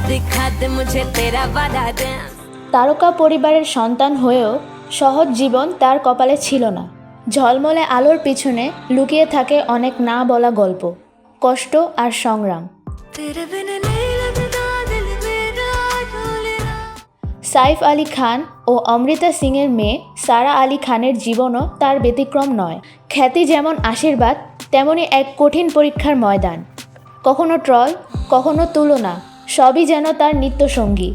दिखा दे मुझे तेरा वाला डांस। তারকা পরিবারের সন্তান হয়েও সহজ জীবন তার কপালে ছিল না। ঝলমলে আলোর পিছনে লুকিয়ে থাকে অনেক না বলা গল্প, কষ্ট আর সংগ্রাম। तेरे बिन नहीं लगता दिल मेरा ढोलेरा। সাইফ আলী খান ও অমৃতা সিংয়ের মেয়ে সারা আলী খানের জীবনও তার ব্যতিক্রম নয়। খ্যাতি যেমন আশীর্বাদ, তেমনি এক কঠিন পরীক্ষার ময়দান। কখনো ট্রল, কখনো তুলনা, সবই যেন তার নিত্যসঙ্গী।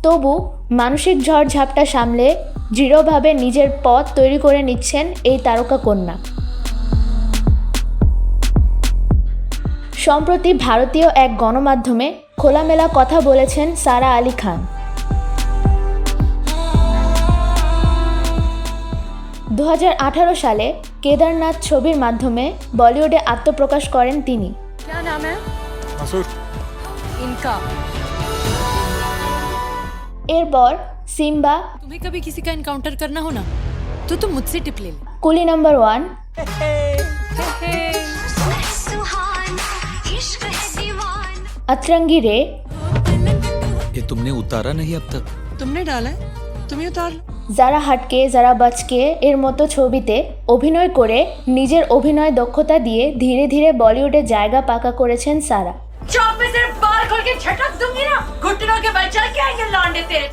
তবু মানসিক ঝড়ঝাপটা সামলে দৃঢ়ভাবে নিজের পথ তৈরি করে নিচ্ছেন এই তারকা কন্যা। সম্প্রতি ভারতীয় এক গণমাধ্যমে খোলামেলা কথা বলেছেন সারা আলী খান। 2018 সালে কেদারনাথ ছবির মাধ্যমে বলিউডে আত্মপ্রকাশ করেন তিনি। क्या नाम है मसूर। इनका? এরপর সিম্বা, तुम्हें कभी किसी का एनकाउंटर करना हो ना तो तुम मुझसे टिप ले लो। কুলি নাম্বার 1, अतरंगी रे, ये तुमने उतारा नहीं अब तक? तुमने डाला है, तुम ही उतार लो। যারা হাটকে যারা বাচকে এর মতো ছবিতে অভিনয় করে নিজের অভিনয় দক্ষতা দিয়ে ধীরে ধীরে বলিউডে জায়গা পাকা করেছেন সারা। चौक पे सिर्फ बाल खोल के झटक दूंगी ना, घुटनों के बल चल के आएंगे लौंडे तेरे।